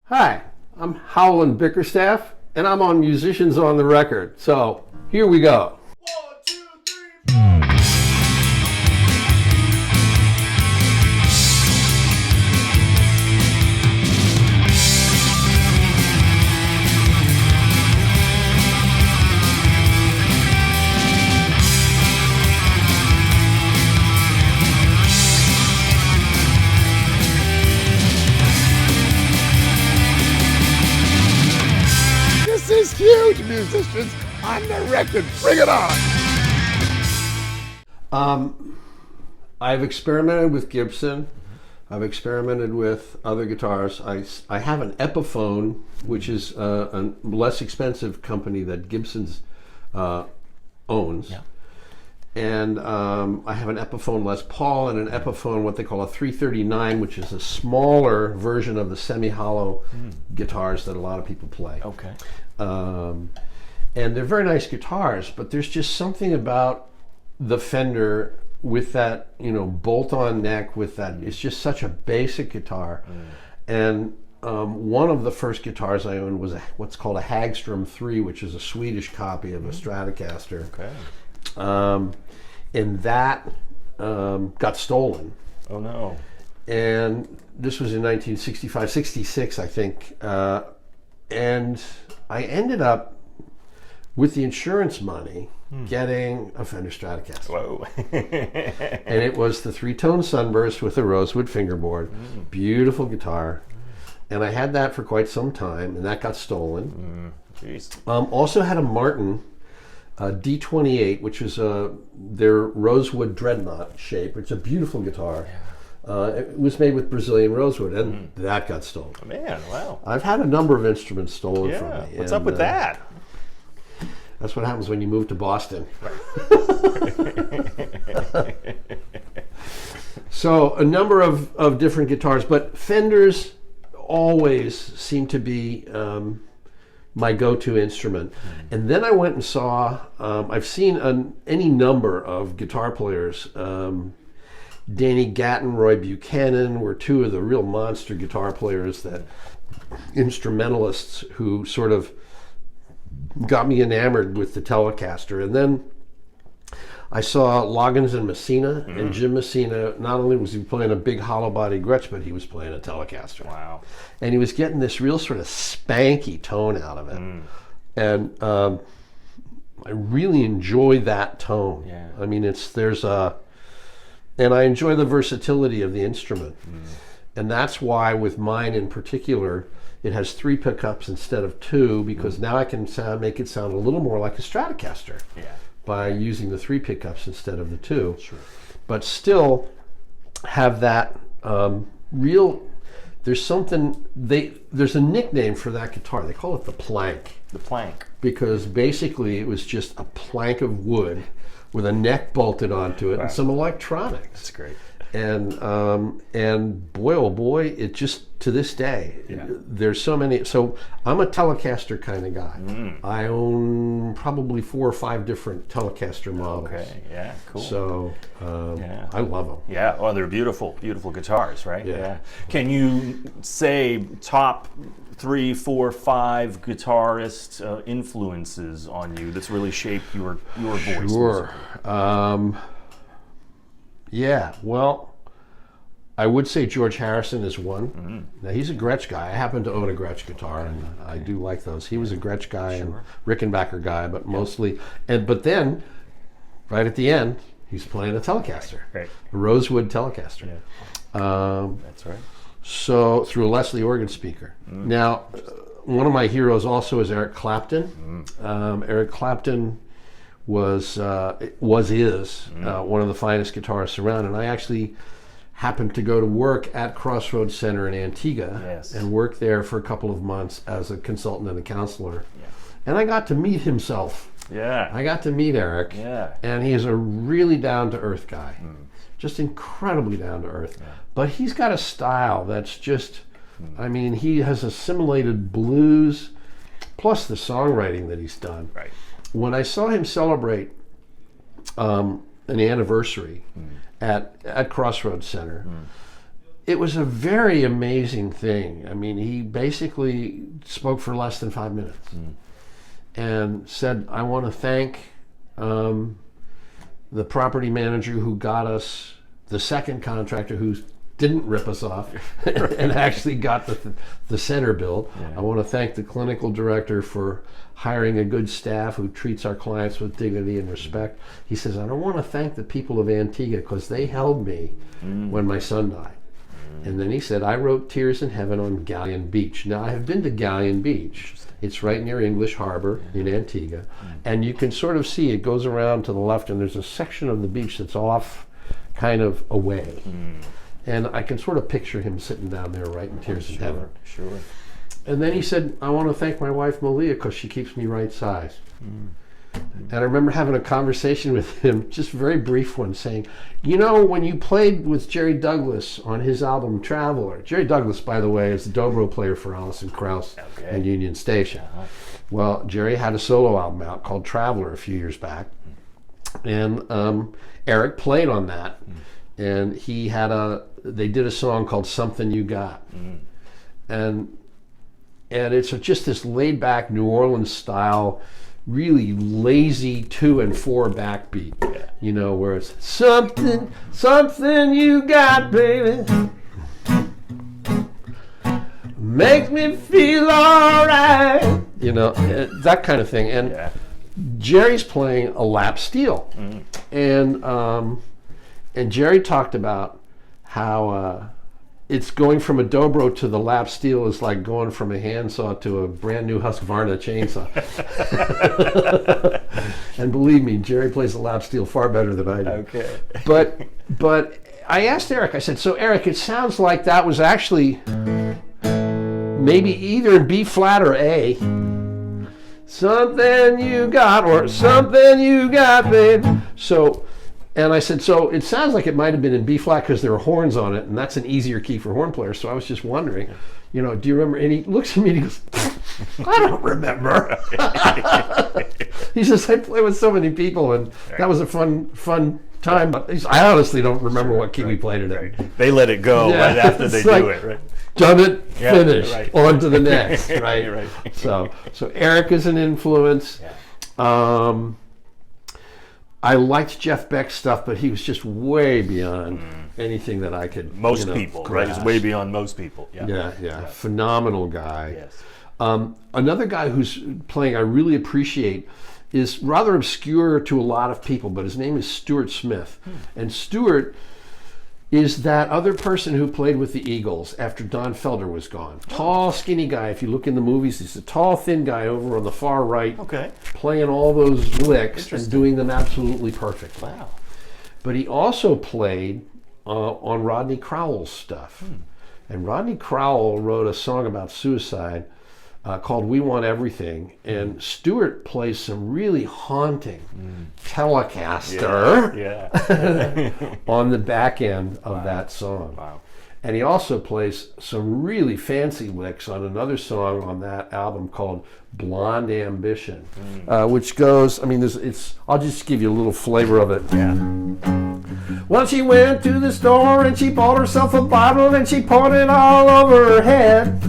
Hi, I'm Howland Bickerstaff, and I'm on Musicians on the Record. So, here we go. 1, 2, 3, 4. This is huge, musicians on the record. Bring it on. I've experimented with Gibson. I've experimented with other guitars. I have an Epiphone, which is a less expensive company that Gibson's owns. Yeah. And I have an Epiphone Les Paul and an Epiphone, what they call a 339, which is a smaller version of the semi-hollow guitars that a lot of people play. Okay. And they're very nice guitars, but there's just something about the Fender with that, bolt-on neck with that. It's just such a basic guitar. And one of the first guitars I owned was what's called a Hagström 3, which is a Swedish copy of a Stratocaster. Okay. And that got stolen. Oh no. And this was in 1965, 66, I think. And I ended up, with the insurance money, getting a Fender Stratocaster. Whoa. And it was the three-tone Sunburst with a rosewood fingerboard. Beautiful guitar. And I had that for quite some time, and that got stolen. Jeez. Also had a Martin D28, which was their rosewood dreadnought shape. It's a beautiful guitar. It was made with Brazilian rosewood, and that got stolen. Man, wow. I've had a number of instruments stolen from Yeah. me. What's up with that? That's what happens when you move to Boston. So a number of different guitars, but Fenders always seem to be my go-to instrument. And then I went and saw, I've seen any number of guitar players. Danny Gatton, Roy Buchanan were two of the real monster guitar players, that instrumentalists who sort of got me enamored with the Telecaster. And then I saw Loggins and Messina, and Jim Messina, not only was he playing a big hollow body Gretsch, but he was playing a Telecaster. Wow. And he was getting this real sort of spanky tone out of it. And I really enjoy that tone. Yeah. I mean, and I enjoy the versatility of the instrument. And that's why with mine in particular, it has 3 pickups instead of 2, because now I can make it sound a little more like a Stratocaster by using the 3 pickups instead of the 2. Sure. But still have that real, there's a nickname for that guitar. They call it the plank, The plank. because basically it was just a plank of wood with a neck bolted onto it and some electronics. That's great. And boy, oh boy, it just, to this day, there's so many. So I'm a Telecaster kind of guy. I own probably 4 or 5 different Telecaster models. Okay. Yeah. Cool. So I love them. Yeah. Oh, they're beautiful, beautiful guitars, right? Yeah. Can you say top 3, 4, 5 guitarist influences on you that's really shaped your voice? Sure. Yeah, well, I would say George Harrison is one. Now, he's a Gretsch guy. I happen to own a Gretsch guitar, and I do like those. He was a Gretsch guy and Rickenbacker guy, but mostly. But then, right at the end, he's playing a Telecaster, Right. a rosewood Telecaster. That's right. So through a Leslie organ speaker. Now, one of my heroes also is Eric Clapton. Eric Clapton is one of the finest guitarists around, and I actually happened to go to work at Crossroads Center in Antigua and work there for a couple of months as a consultant and a counselor. And I got to meet himself. Yeah. I got to meet Eric, and he is a really down-to-earth guy, just incredibly down-to-earth. But he's got a style that's just, I mean, he has assimilated blues, plus the songwriting that he's done. Right. When I saw him celebrate an anniversary at Crossroads Center, it was a very amazing thing. I mean, he basically spoke for less than 5 minutes and said, I want to thank the property manager who got us the second contractor who didn't rip us off and actually got the center built. I want to thank the clinical director for hiring a good staff who treats our clients with dignity and respect. He says, I don't want to thank the people of Antigua because they held me when my son died. And then he said, I wrote Tears in Heaven on Galleon Beach. Now, I have been to Galleon Beach. It's right near English Harbor in Antigua. And you can sort of see it goes around to the left, and there's a section of the beach that's off kind of away. And I can sort of picture him sitting down there writing Tears in Heaven. Sure. And then he said, I want to thank my wife, Malia, because she keeps me right size. And I remember having a conversation with him, just a very brief one, saying, you know, when you played with Jerry Douglas on his album Traveler, Jerry Douglas, by the way, is the dobro player for Alison Krauss and Union Station. Well, Jerry had a solo album out called Traveler a few years back, and Eric played on that, and they did a song called Something You Got. And it's just this laid-back New Orleans style, really lazy 2 and 4 backbeat, you know, where it's something you got, baby, makes me feel alright, you know, that kind of thing. And Jerry's playing a lap steel, and Jerry talked about how it's going from a dobro to the lap steel is like going from a handsaw to a brand new Husqvarna chainsaw. And believe me, Jerry plays the lap steel far better than I do. Okay. But I asked Eric, I said, so Eric, it sounds like that was actually maybe either in B flat or A. Something you got, or something you got, babe. And I said, so it sounds like it might have been in B flat because there are horns on it, and that's an easier key for horn players. So I was just wondering, you know, do you remember? And he looks at me and he goes, I don't remember. He says, I play with so many people, and that was a fun time. But I honestly don't remember what key we played it in. They let it go right after they do it, right? Done it, finished, on to the next, right? Right. So Eric is an influence. I liked Jeff Beck's stuff, but he was just way beyond anything that I could. Most people, right? He's way beyond most people. Yeah. Phenomenal guy. Yes. Another guy who's playing I really appreciate is rather obscure to a lot of people, but his name is Stuart Smith. And Stuart is that other person who played with the Eagles after Don Felder was gone. Tall, skinny guy. If you look in the movies, he's a tall, thin guy over on the far right, playing all those licks and doing them absolutely perfect. Wow. But he also played on Rodney Crowell's stuff. And Rodney Crowell wrote a song about suicide called We Want Everything, and Stewart plays some really haunting Telecaster on the back end of that song. Wow. And he also plays some really fancy licks on another song on that album called Blonde Ambition, which goes, I mean, I'll just give you a little flavor of it. Well, she went to the store and she bought herself a bottle and she poured it all over her head.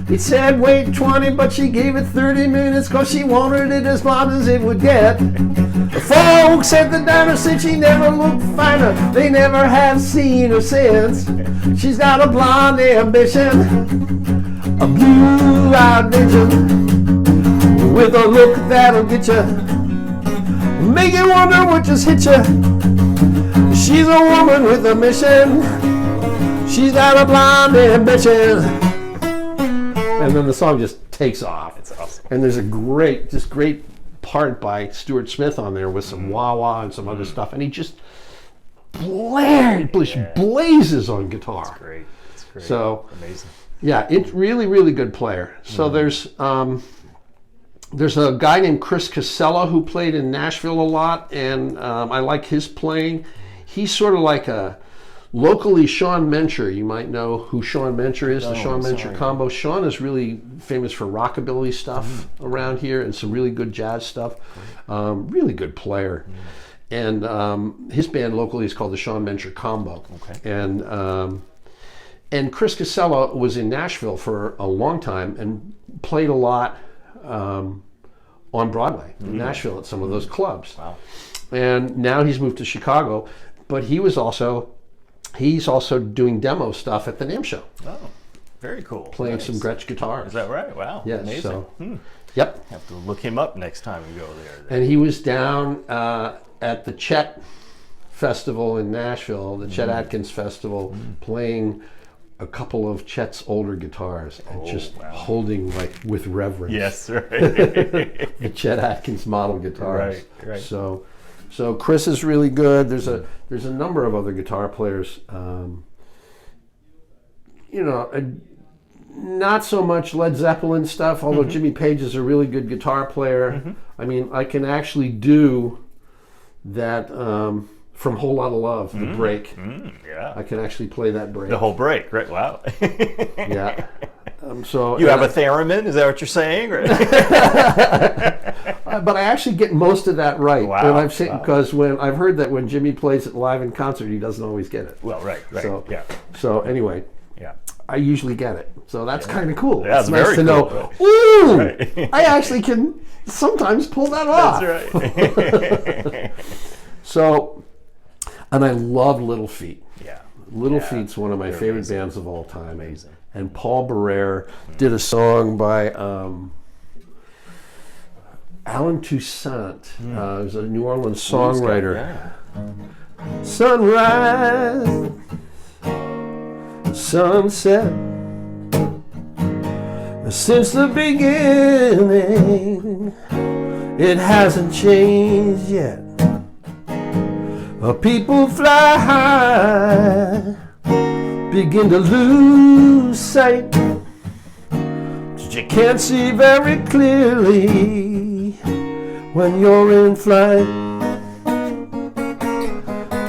It said wait 20, but she gave it 30 minutes because she wanted it as blonde as it would get. The folks at the diner said she never looked finer. They never have seen her since. She's got a blonde ambition, a blue-eyed vision, with a look that'll get you, make you wonder what just hit you. She's a woman with a mission. She's got a blonde ambition. And then the song just takes off. It's awesome. And there's a great part by Stuart Smith on there with some wah-wah and some other stuff. And he just blazes on guitar. That's great. That's great. So amazing. Yeah, it's really, really good player. So there's a guy named Chris Casella who played in Nashville a lot, and I like his playing. He's sort of like a locally Sean Mencher. You might know who Sean Mencher is, the Sean Mencher combo. Sean is really famous for rockabilly stuff around here and some really good jazz stuff. Really good player. And his band locally is called the Sean Mencher Combo. And And Chris Casella was in Nashville for a long time and played a lot on Broadway in Nashville at some of those clubs. Wow. And now he's moved to Chicago, but he's also doing demo stuff at the NAMM show. Oh, very cool. Playing some Gretsch guitars. Is that right? Wow. Yes. Amazing. So, yep. Have to look him up next time we go there. And he was down at the Chet Festival in Nashville, the Chet Atkins Festival, playing a couple of Chet's older guitars and just holding like with reverence. Yes, right. The Chet Atkins model guitars. Right. So Chris is really good. There's a number of other guitar players. Not so much Led Zeppelin stuff, although Jimmy Page is a really good guitar player. I mean, I can actually do that from Whole Lotta Love, the break. Yeah. I can actually play that break. The whole break, right? Wow. Yeah. So You have a theremin? Is that what you're saying? Right? but I actually get most of that right. Wow. And I've seen because I've heard that when Jimmy plays it live in concert, he doesn't always get it. Well, right. So, yeah. So anyway, Yeah. I usually get it. So that's kind of cool. Yeah, it's it's nice very to know. cool. Ooh, Right. I actually can sometimes pull that off. That's right. So, and I love Little Feat. Yeah. Little Feat's one of my favorite amazing. bands of all time. Amazing. And Paul Barrere did a song by Alan Toussaint. He was a New Orleans songwriter. Yeah. Sunrise, sunset, since the beginning, it hasn't changed yet. People fly high, begin to lose sight, but you can't see very clearly when you're in flight.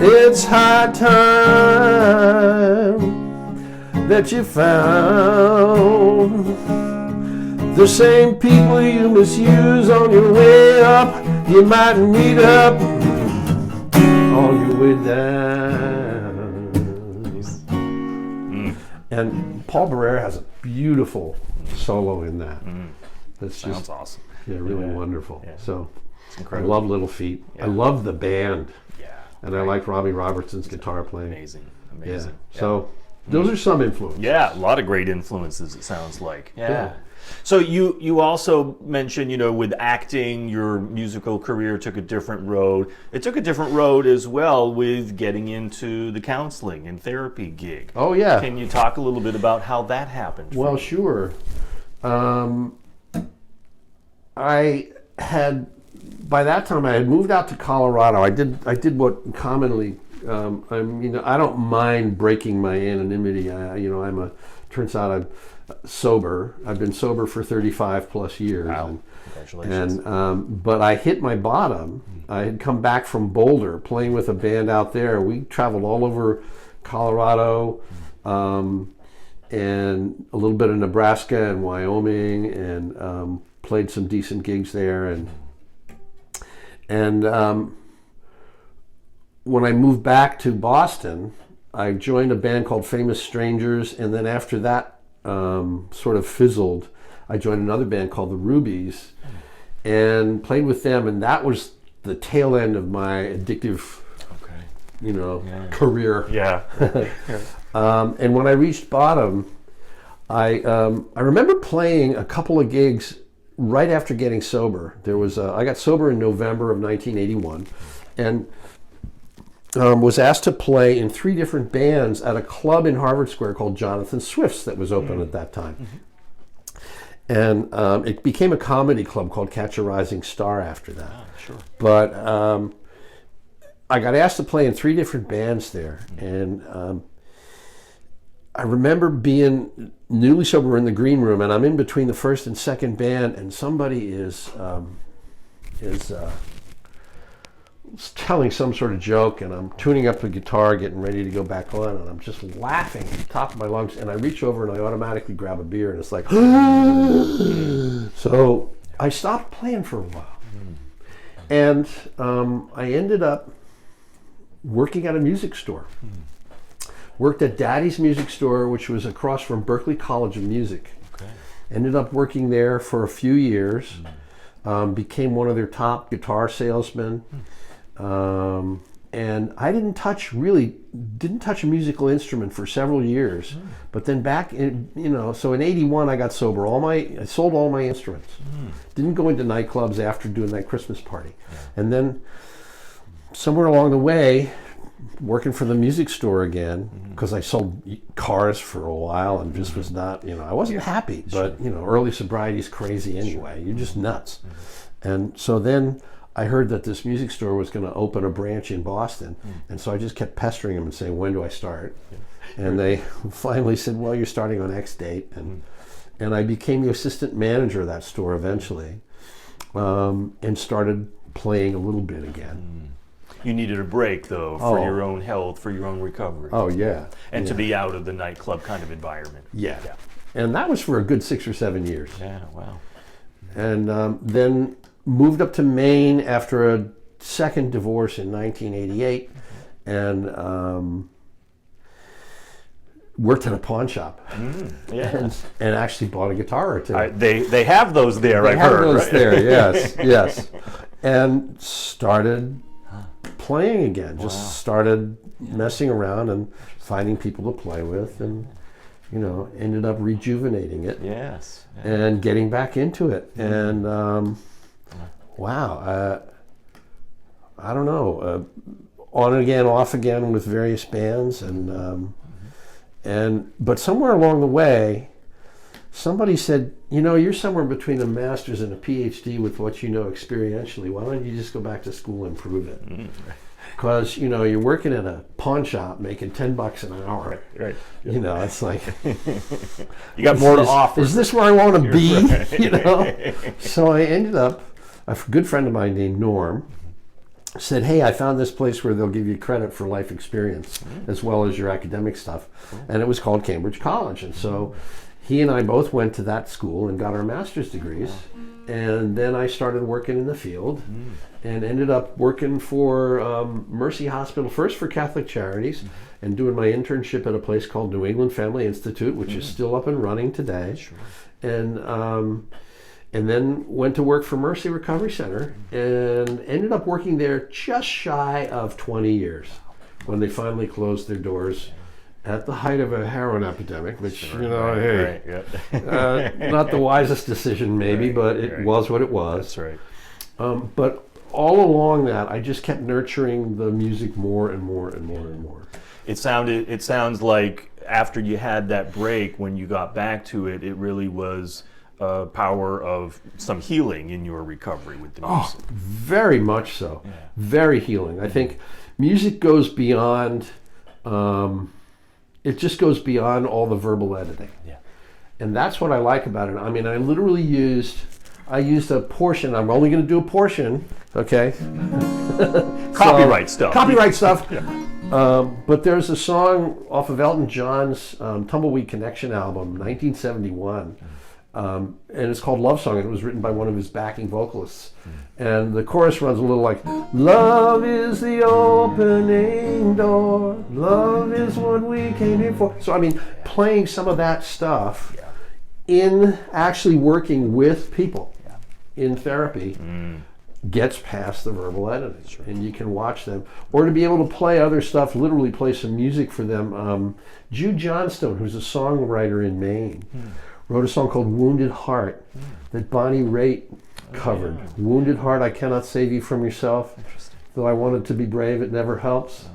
It's high time that you found the same people you misuse on your way up. You might meet up on your way down. And Paul Barrere has a beautiful solo in that. That's Sounds just awesome. really wonderful. Yeah. So I Incredible. love Little Feat. Yeah. I love the band. Yeah. And I like Robbie Robertson's guitar playing. Amazing. Yeah. Amazing. So those are some influences. Yeah, a lot of great influences, it sounds like. Yeah. So you also mentioned, with acting, your musical career took a different road. It took a different road as well with getting into the counseling and therapy gig. Oh, yeah. Can you talk a little bit about how that happened? Well, sure. By that time, I had moved out to Colorado. I did what commonly, I don't mind breaking my anonymity. Turns out I'm sober. I've been sober for 35 plus years. Wow. Congratulations. But I hit my bottom. I had come back from Boulder, playing with a band out there. We traveled all over Colorado, and a little bit of Nebraska and Wyoming, and played some decent gigs there. And when I moved back to Boston, I joined a band called Famous Strangers, and then after that sort of fizzled, I joined another band called the Rubies and played with them, and that was the tail end of my addictive career. Yeah. And when I reached bottom, I remember playing a couple of gigs right after getting sober. I got sober in November of 1981, and was asked to play in 3 different bands at a club in Harvard Square called Jonathan Swift's that was open at that time. And it became a comedy club called Catch a Rising Star after that. Oh, sure. But I got asked to play in 3 different bands there. And I remember being newly sober in the green room, and I'm in between the first and second band, and somebody is telling some sort of joke, and I'm tuning up the guitar, getting ready to go back on, and I'm just laughing at the top of my lungs, and I reach over and I automatically grab a beer, and it's like, so I stopped playing for a while. And I ended up working at a music store Worked at Daddy's Music Store, which was across from Berklee College of Music. Okay. Ended up working there for a few years. Became one of their top guitar salesmen. And I didn't touch a musical instrument for several years. But then back in, so in '81 I got sober. I sold all my instruments. Didn't go into nightclubs after doing that Christmas party. And then somewhere along the way, working for the music store again, because I sold cars for a while and just was not, I wasn't happy. But, early sobriety is crazy anyway. You're just nuts. And so then I heard that this music store was going to open a branch in Boston. And so I just kept pestering them and saying, when do I start? And they finally said, well, you're starting on X date. And I became the assistant manager of that store eventually, and started playing a little bit again. You needed a break, though, for your own health, for your own recovery. Oh, yeah. And to be out of the nightclub kind of environment. Yeah. And that was for a good 6 or 7 years. Yeah, wow. And then moved up to Maine after a second divorce in 1988, and worked in a pawn shop. And actually bought a guitar or two. They have those there, I heard. They have those right? there, yes. And started playing again. Just started messing around and finding people to play with, and ended up rejuvenating it. Yes. And getting back into it. And wow, I don't know, on again, off again with various bands, but somewhere along the way, somebody said, you're somewhere between a master's and a PhD with what you know experientially. Why don't you just go back to school and prove it? Because you're working at a pawn shop making $10 an hour. Right. It's like you got more to offer. Is this where I want to be? So I ended up. A good friend of mine named Norm said, hey, I found this place where they'll give you credit for life experience as well as your academic stuff. And it was called Cambridge College. And so he and I both went to that school and got our master's degrees. And then I started working in the field and ended up working for Mercy Hospital, first for Catholic Charities, and doing my internship at a place called New England Family Institute, which is still up and running today. And then went to work for Mercy Recovery Center and ended up working there just shy of 20 years when they finally closed their doors at the height of a heroin epidemic, which, not the wisest decision maybe, but it was what it was. That's right. But all along that, I just kept nurturing the music more and more and more and more. It sounds like after you had that break, when you got back to it, it really was power of some healing in your recovery with the music. Very much so. Yeah. Very healing. I think music goes beyond, it just goes beyond all the verbal editing. Yeah. And that's what I like about it. I mean, I literally used a portion, I'm only going to do a portion, okay? Copyright stuff. Copyright stuff. Yeah. But there's a song off of Elton John's Tumbleweed Connection album, 1971. And it's called Love Song, and it was written by one of his backing vocalists. And the chorus runs a little like, love is the opening door, love is what we came here for. So I mean, playing some of that stuff in actually working with people in therapy gets past the verbal editing. And you can watch them. Or to be able to play other stuff, literally play some music for them. Jude Johnstone, who's a songwriter in Maine, wrote a song called Wounded Heart that Bonnie Raitt covered. Wounded heart, I cannot save you from yourself. Though I wanted to be brave, it never helps.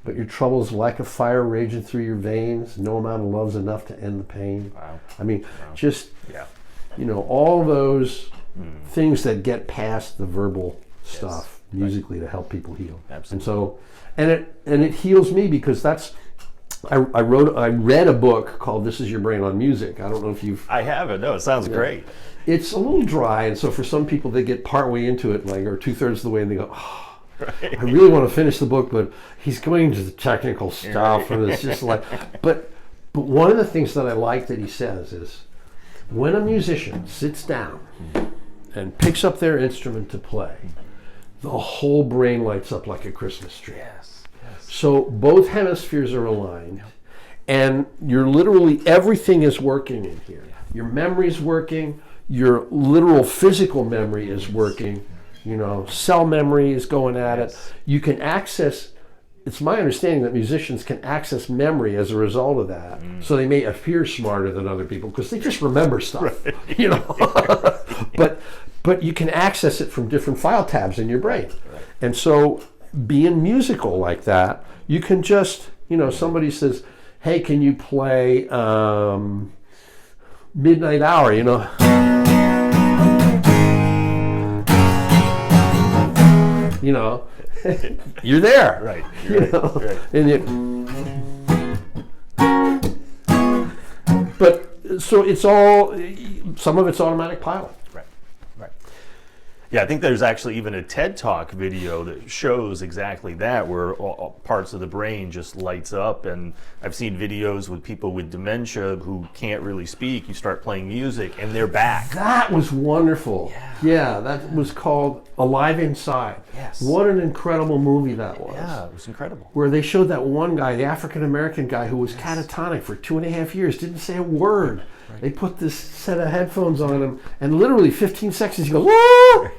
But your trouble's like a fire raging through your veins. No amount of love's enough to end the pain. I mean, just, all those things that get past the verbal stuff musically to help people heal. Absolutely. And so, and it heals me because that's, I read a book called This Is Your Brain on Music. I don't know if you've... I haven't. No, it sounds great. It's a little dry, and so for some people, they get partway into it, or 2/3 of the way, and they go, I really want to finish the book, but he's going into the technical stuff, and it's just like... But one of the things that I like that he says is, when a musician sits down and picks up their instrument to play, the whole brain lights up like a Christmas tree. So both hemispheres are aligned. and you're literally, everything is working in here. Your memory's working, your literal physical memory is working, cell memory is going at it. You can access, it's my understanding that musicians can access memory as a result of that. So they may appear smarter than other people because they just remember stuff, but you can access it from different file tabs in your brain. And so being musical like that, you can just, somebody says, hey, can you play Midnight Hour, you're there. Right. Right. But so it's all, some of it's automatic pilot. Right. Yeah, I think there's actually even a TED Talk video that shows exactly that, where all parts of the brain just lights up. And I've seen videos with people with dementia who can't really speak. You start playing music and they're back. That was wonderful. Yeah, that was called Alive Inside. Yes. What an incredible movie that was. Yeah, it was incredible. Where they showed that one guy, the African-American guy who was catatonic for 2.5 years, didn't say a word. Right. They put this set of headphones on him, and literally 15 seconds he goes, "Whoa!"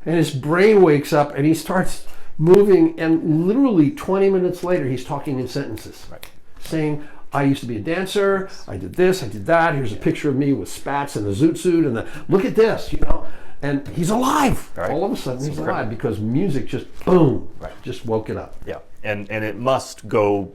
And his brain wakes up and he starts moving, and literally 20 minutes later he's talking in sentences. Right. Saying, I used to be a dancer, I did this, I did that, here's a picture of me with spats and a zoot suit, and look at this, and he's alive. Right. All of a sudden he's alive because music just, boom, Right. just woke it up. Yeah, and it must go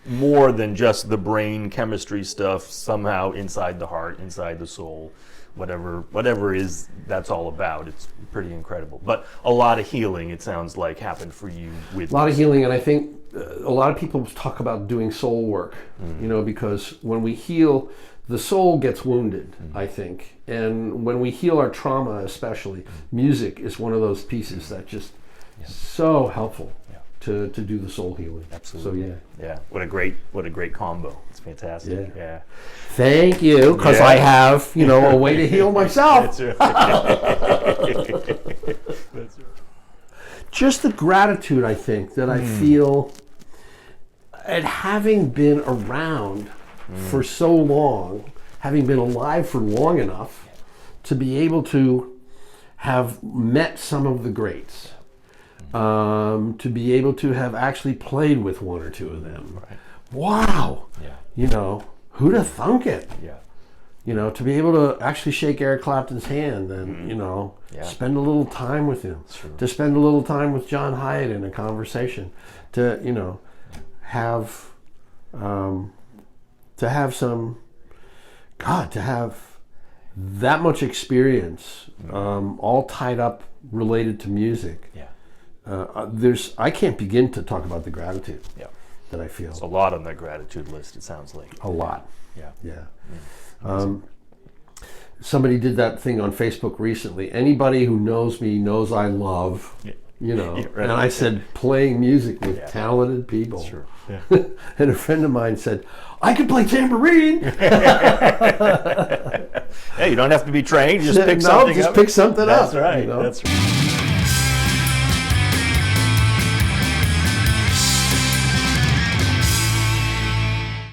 more than just the brain chemistry stuff somehow inside the heart, inside the soul, whatever is that's all about. It's pretty incredible. But a lot of healing, it sounds like, happened for you with a lot of healing, and I think a lot of people talk about doing soul work, because when we heal, the soul gets wounded, I think. And when we heal our trauma, especially, music is one of those pieces that just so helpful to do the soul healing. Absolutely. So yeah. What a great combo. It's fantastic. Yeah. Thank you, because I have, a way to heal myself. That's right. That's right. Just the gratitude, I think, that I feel at having been around for so long, having been alive for long enough to be able to have met some of the greats, to be able to have actually played with one or two of them. Right. Wow! Yeah. Who'd have thunk it? Yeah. To be able to actually shake Eric Clapton's hand and, spend a little time with him, to spend a little time with John Hyatt in a conversation, to, have that much experience, all tied up, related to music. I can't begin to talk about the gratitude that I feel. It's a lot on that gratitude list, it sounds like. A lot. Yeah. Somebody did that thing on Facebook recently. Anybody who knows me knows I love, right. And I said playing music with talented people. That's true. Yeah. And a friend of mine said, I can play tambourine. Hey, you don't have to be trained. Just pick something up. Pick something up. That's right. That's right.